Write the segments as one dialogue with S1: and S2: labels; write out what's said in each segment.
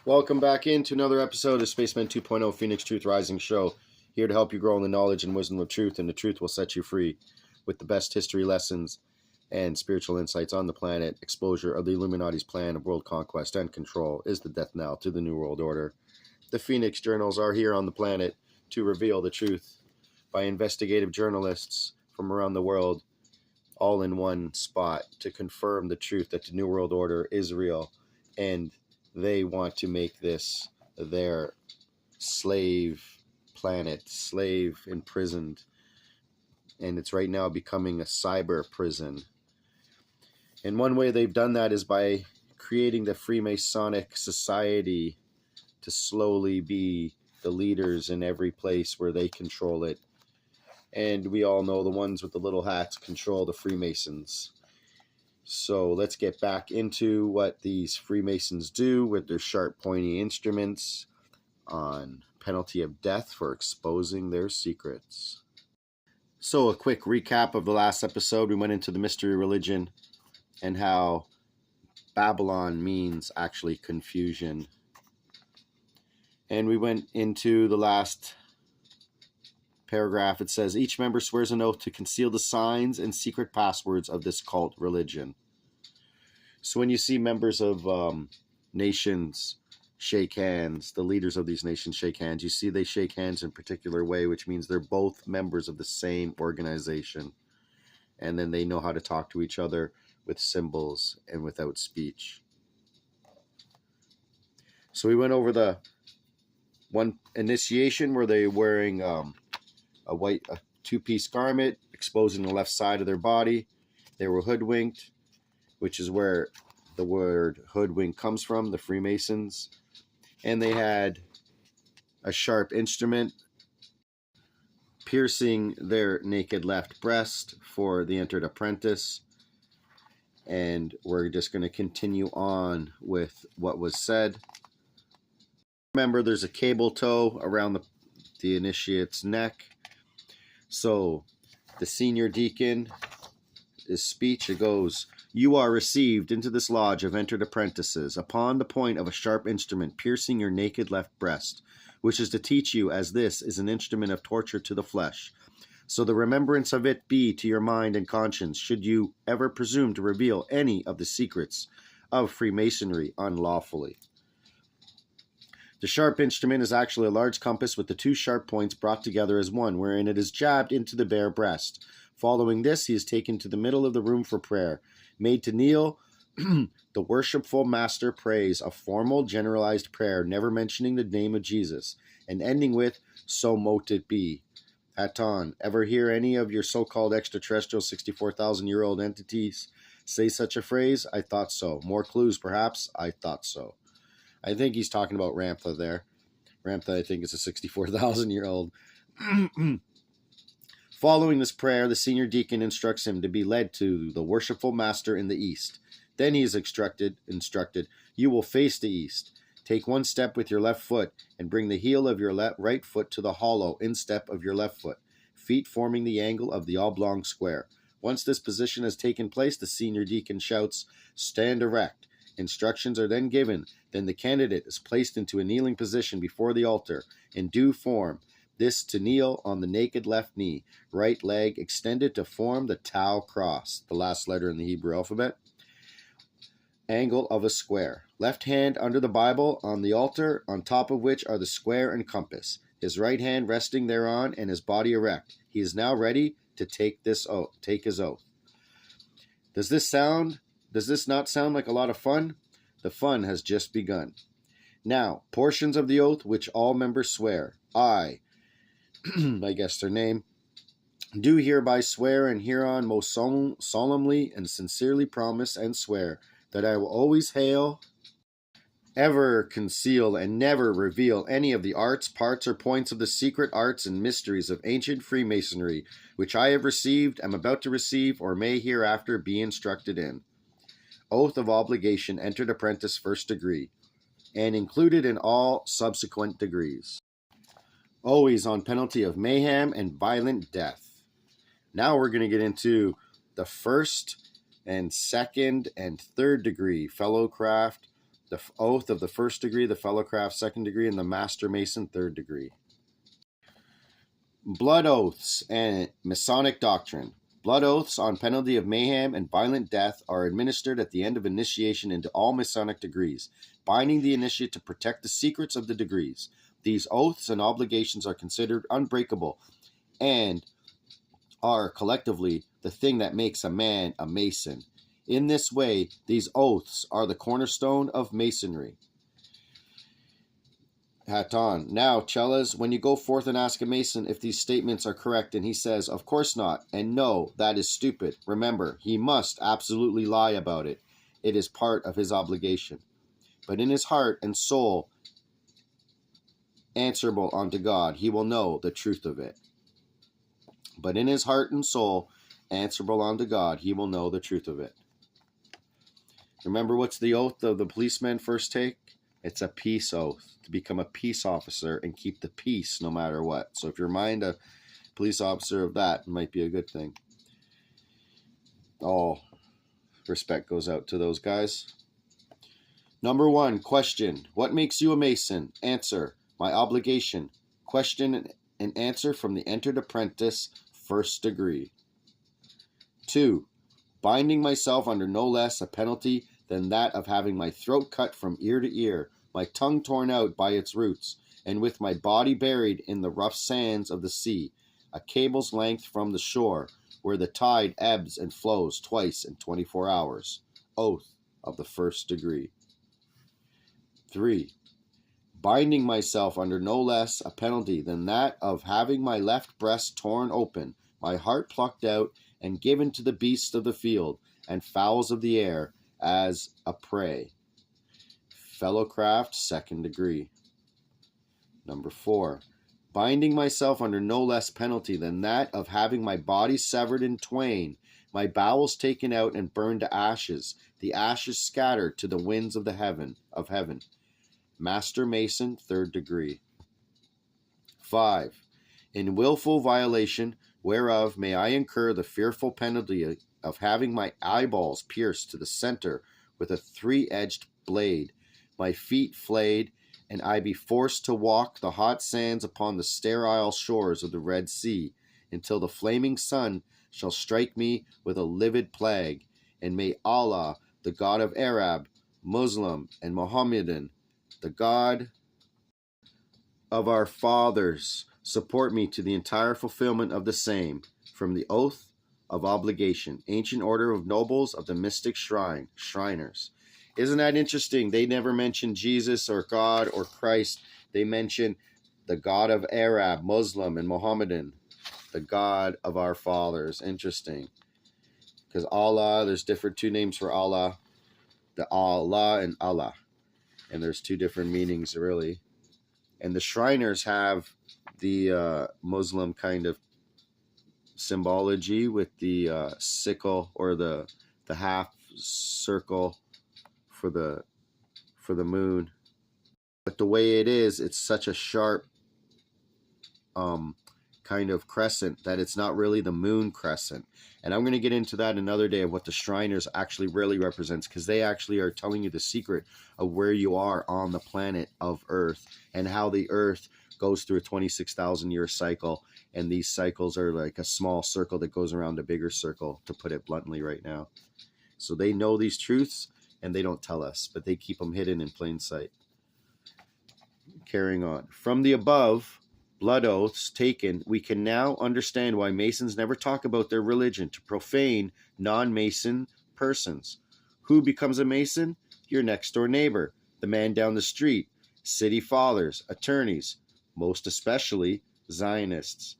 S1: Welcome back into another episode of Spaceman 2.0 Phoenix Truth Rising Show. Here to help you grow in the knowledge and wisdom of truth, and the truth will set you free with the best history lessons and spiritual insights on the planet. Exposure of the Illuminati's plan of world conquest and control is the death knell to the New World Order. The Phoenix Journals are here on the planet to reveal the truth by investigative journalists from around the world, all in one spot, to confirm the truth that the New World Order is real, and they want to make this their slave planet, slave imprisoned, and it's right now becoming a cyber prison. And one way they've done that is by creating the Freemasonic society to slowly be the leaders in every place where they control it. And we all know the ones with the little hats control the Freemasons. So let's get back into what these Freemasons do with their sharp, pointy instruments on penalty of death for exposing their secrets. So a quick recap of the last episode. We went into the mystery religion and how Babylon means actually confusion. And we went into the last paragraph. It says, each member swears an oath to conceal the signs and secret passwords of this cult religion. So when you see members of nations shake hands, the leaders of these nations shake hands, you see they shake hands in a particular way, which means they're both members of the same organization. And then they know how to talk to each other with symbols and without speech. So we went over the one initiation where they're wearing a two-piece garment exposing the left side of their body. They were hoodwinked, which is where the word hoodwink comes from, the Freemasons. And they had a sharp instrument piercing their naked left breast for the entered apprentice. And we're just going to continue on with what was said. Remember, there's a cable tow around the initiate's neck. So the senior deacon, his speech, it goes, you are received into this lodge of entered apprentices upon the point of a sharp instrument piercing your naked left breast, which is to teach you, as this is an instrument of torture to the flesh. So the remembrance of it be to your mind and conscience, should you ever presume to reveal any of the secrets of Freemasonry unlawfully. The sharp instrument is actually a large compass with the two sharp points brought together as one, wherein it is jabbed into the bare breast. Following this, he is taken to the middle of the room for prayer. Made to kneel, the worshipful master prays a formal, generalized prayer, never mentioning the name of Jesus, and ending with, so mote it be. HATONN. Ever hear any of your so-called extraterrestrial 64,000-year-old entities say such a phrase? I thought so. More clues, perhaps? I thought so. I think he's talking about Ramtha there. Ramtha, I think, is a 64,000-year-old. Following this prayer, the senior deacon instructs him to be led to the worshipful master in the east. Then he is instructed, you will face the east. Take one step with your left foot and bring the heel of your right foot to the hollow instep of your left foot, feet forming the angle of the oblong square. Once this position has taken place, the senior deacon shouts, stand erect. Instructions are then given. Then the candidate is placed into a kneeling position before the altar in due form. This to kneel on the naked left knee, right leg extended to form the Tau cross, the last letter in the Hebrew alphabet, angle of a square. Left hand under the Bible on the altar, on top of which are the square and compass. His right hand resting thereon and his body erect. He is now ready to take his oath. Does this not sound like a lot of fun? The fun has just begun. Now, portions of the oath which all members swear. I guess their name, do hereby swear and hereon most solemnly and sincerely promise and swear that I will always hail, ever conceal, and never reveal any of the arts, parts, or points of the secret arts and mysteries of ancient Freemasonry, which I have received, am about to receive, or may hereafter be instructed in. Oath of obligation, entered apprentice, first degree, and included in all subsequent degrees. Always on penalty of mayhem and violent death. Now we're going to get into the first and second and third degree fellowcraft the oath of the first degree, the fellowcraft second degree, and the master mason third degree. Blood oaths and Masonic doctrine. Blood oaths on penalty of mayhem and violent death are administered at the end of initiation into all Masonic degrees, binding the initiate to protect the secrets of the degrees. These oaths and obligations are considered unbreakable and are collectively the thing that makes a man a Mason. In this way, these oaths are the cornerstone of Masonry. HATONN. Now, Chelas, when you go forth and ask a Mason if these statements are correct, and he says, of course not, and no, that is stupid, remember, he must absolutely lie about it. It is part of his obligation. But in his heart and soul, answerable unto God, he will know the truth of it. But in his heart and soul, answerable unto God, he will know the truth of it. Remember, what's the oath of the policeman first take? It's a peace oath, to become a peace officer and keep the peace no matter what. So if you're mind a police officer of that, it might be a good thing. All respect goes out to those guys. Number 1, question. What makes you a Mason? Answer. My obligation. Question and answer from the entered apprentice, first degree. 2. Binding myself under no less a penalty than that of having my throat cut from ear to ear, my tongue torn out by its roots, and with my body buried in the rough sands of the sea, a cable's length from the shore, where the tide ebbs and flows twice in 24 hours. Oath of the first degree. 3. Binding myself under no less a penalty than that of having my left breast torn open, my heart plucked out, and given to the beasts of the field and fowls of the air as a prey. Fellowcraft, second degree. Number 4. Binding myself under no less penalty than that of having my body severed in twain, my bowels taken out and burned to ashes, the ashes scattered to the winds of the heaven. Master Mason, third degree. 5. In willful violation whereof may I incur the fearful penalty of having my eyeballs pierced to the center with a 3-edged blade, my feet flayed, and I be forced to walk the hot sands upon the sterile shores of the Red Sea, until the flaming sun shall strike me with a livid plague, and may Allah, the God of Arab, Muslim, and Mohammedan, the God of our fathers, support me to the entire fulfillment of the same, from the oath of obligation, ancient order of nobles of the mystic shrine, Shriners. Isn't that interesting? They never mention Jesus or God or Christ. They mention the God of Arab, Muslim, and Mohammedan, the God of our fathers. Interesting. Because Allah, there's different 2 names for Allah, the Allah and Allah. And there's 2 different meanings, really. And the Shriners have the Muslim kind of symbology with the sickle or the half circle for the moon. But the way it is, it's such a sharp kind of crescent that it's not really the moon crescent. And I'm going to get into that another day of what the Shriners actually really represents, because they actually are telling you the secret of where you are on the planet of Earth and how the Earth goes through a 26,000 year cycle, and these cycles are like a small circle that goes around a bigger circle, to put it bluntly right now. So they know these truths and they don't tell us, but they keep them hidden in plain sight. Carrying on. From the above blood oaths taken, we can now understand why Masons never talk about their religion to profane non-Mason persons. Who becomes a Mason? Your next door neighbor, the man down the street, city fathers, attorneys, most especially Zionists,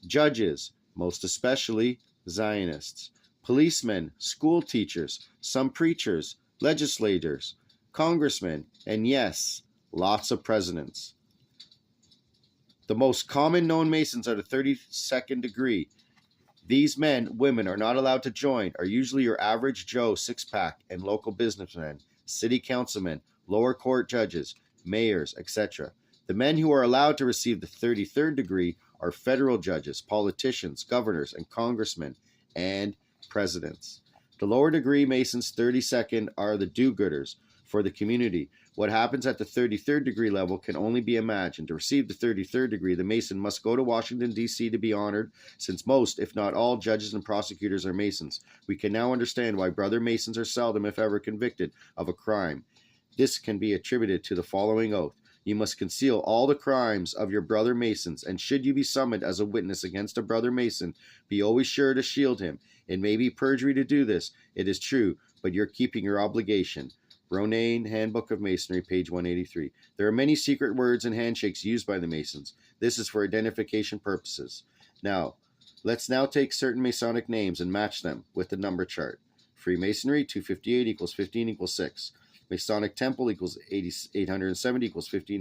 S1: judges, most especially Zionists, policemen, school teachers, some preachers, legislators, congressmen, and yes, lots of presidents. The most common known Masons are the 32nd degree. These men, women are not allowed to join, are usually your average Joe six-pack and local businessmen, city councilmen, lower court judges, mayors, etc. The men who are allowed to receive the 33rd degree are federal judges, politicians, governors, and congressmen, and presidents. The lower degree Masons 32nd are the do-gooders for the community, What happens at the 33rd degree level can only be imagined. To receive the 33rd degree, the Mason must go to Washington, D.C. to be honored, since most, if not all, judges and prosecutors are Masons. We can now understand why brother Masons are seldom, if ever, convicted of a crime. This can be attributed to the following oath. You must conceal all the crimes of your brother Masons, and should you be summoned as a witness against a brother Mason, be always sure to shield him. It may be perjury to do this, it is true, but you're keeping your obligation. Ronayne, Handbook of Masonry, page 183. There are many secret words and handshakes used by the Masons. This is for identification purposes. Let's now take certain Masonic names and match them with the number chart. Freemasonry, 258 equals 15 equals 6. Masonic Temple equals 870 equals 15